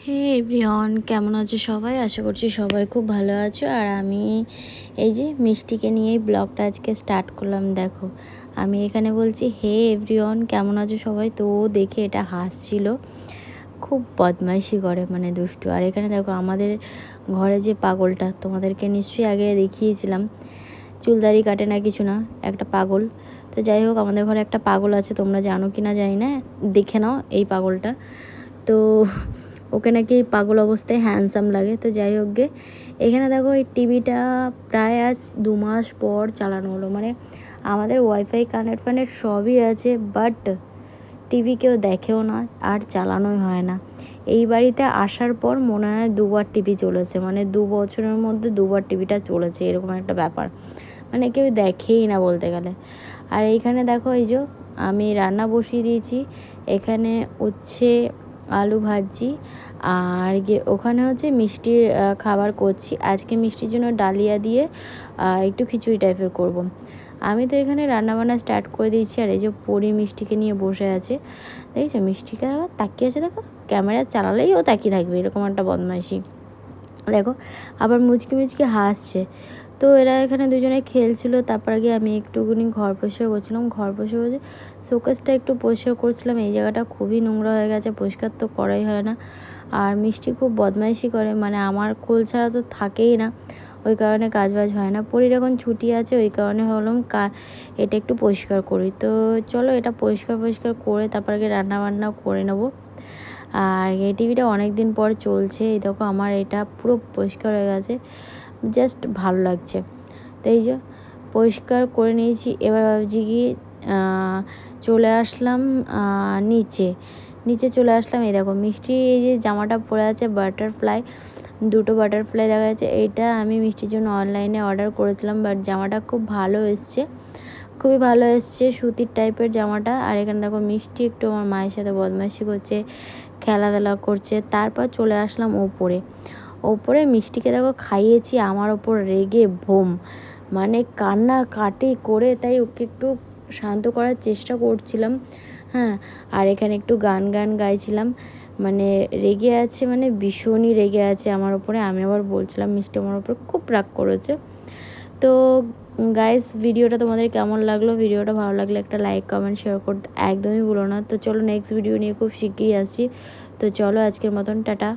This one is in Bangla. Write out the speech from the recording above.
হে এভরিওয়ান, কেমন আছো সবাই? আশা করছি সবাই খুব ভালো আছো। আর আমি এই যে মিষ্টিকে নিয়েই ব্লগটা আজকে স্টার্ট করলাম। দেখো, আমি এখানে বলছি হে এভরিওয়ান, কেমন আছো সবাই। তো ও দেখে এটা হাসছিল, খুব বদমাইশি করে, মানে দুষ্টু। আর এখানে দেখো আমাদের ঘরে যে পাগলটা, তোমাদেরকে নিশ্চয়ই আগে দেখিয়েছিলাম, চুলদারি কাটে না কিছু না, একটা পাগল। তো যাই হোক, আমাদের ঘরে একটা পাগল আছে, তোমরা জানো কি না জানি না, দেখে নাও এই পাগলটা। তো ওকে নাকি পাগল অবস্থায় হ্যান্ডসাম লাগে। তো যাই হোক গে, এখানে দেখো এই টিভিটা প্রায় আজ 2 মাস পর চালানো হলো। মানে আমাদের ওয়াইফাই কানেক্ট সবই আছে, বাট টিভি কেউ দেখেও না আর চালানোই হয় না। এই বাড়িতে আসার পর মনে হয় 2বার টিভি চলেছে, মানে 2 বছরের মধ্যে 2বার টিভিটা চলেছে, এরকম একটা ব্যাপার। মানে কেউ দেখেই না বলতে গেলে। আর এইখানে দেখো, এই যে আমি রান্না বসিয়ে দিয়েছি। এখানে উচ্ছে আলু ভাজি, আর ওখানে হচ্ছে মিষ্টির খাবার করছি। আজকে মিষ্টির জন্য ডালিয়া দিয়ে একটু খিচুড়ি টাইপের করব। আমি তো এখানে রান্নাবান্না স্টার্ট করে দিয়েছি। আর এই যে পরি মিষ্টিকে নিয়ে বসে আছে, দেখছো মিষ্টিকে তাকিয়ে আছে। দেখো, ক্যামেরা চালালেই ও তাকিয়ে থাকবে, এরকম একটা বদমাইশি। দেখো আবার মুচকি মুচকি হাসছে। তো এরা এখানে দুজনে খেলছিল। তারপর গিয়ে আমি একটুখানি ঘর পরিষ্কার করছিলাম। ঘর পরিষ্কার করছি, শোকেসটা একটু পরিষ্কার করছিলাম। এই জায়গাটা খুবই নোংরা হয়ে গেছে, পরিষ্কার তো করাই হয় না। আর মিষ্টি খুব বদমাইশি করে, মানে আমার কোল ছাড়া তো থাকেই না, ওই কারণে কাজবাজ হয় না। পরির এখন ছুটি আছে, ওই কারণে ভাবলাম এটা একটু পরিষ্কার করি। তো চলো এটা পরিষ্কার করে তারপর গিয়ে রান্নাবান্নাও করে নেবো। আর এই টিভিটা অনেক দিন পর চলছে। এই দেখো আমার এটা পুরো পরিষ্কার হয়ে গেছে, জাস্ট ভালো লাগছে। তো এই যে পরিষ্কার করে নিয়েছি। এবার ভাবছি কি চলে আসলাম নিচে চলে আসলাম। এই দেখো মিষ্টি এই যে জামাটা পরে আছে, বাটারফ্লাই, 2টো বাটারফ্লাই দেখা যাচ্ছে। এইটা আমি মিষ্টির জন্য অনলাইনে অর্ডার করেছিলাম, বাট জামাটা খুব ভালো এসছে, খুবই ভালো এসছে, সুতির টাইপের জামাটা। আর এখানে দেখো মিষ্টি একটু আমার মায়ের সাথে বদমাইশি করছে, খেলাধুলা করছে। তারপর চলে আসলাম ওপরে মিষ্টিকে দেখো খাইয়েছি, আমার ওপর রেগে ভোম, মানে কান্নাকাটি করে। তাই ওকে একটু শান্ত করার চেষ্টা করছিলাম। হ্যাঁ, আর এখানে একটু গান গাইছিলাম। মানে রেগে আছে, মানে ভীষণই রেগে আছে আমার ওপরে। আমি আবার বলছিলাম মিষ্টি আমার ওপর খুব রাগ করেছে। তো গাইস, ভিডিওটা তোমাদের কেমন লাগলো? ভিডিওটা ভালো লাগলে একটা লাইক কমেন্ট শেয়ার করতে একদমই ভুলো না। তো চলো নেক্সট ভিডিও নিয়ে খুব শিগগিরই আসছি। তো চলো আজকের মতন টাটা।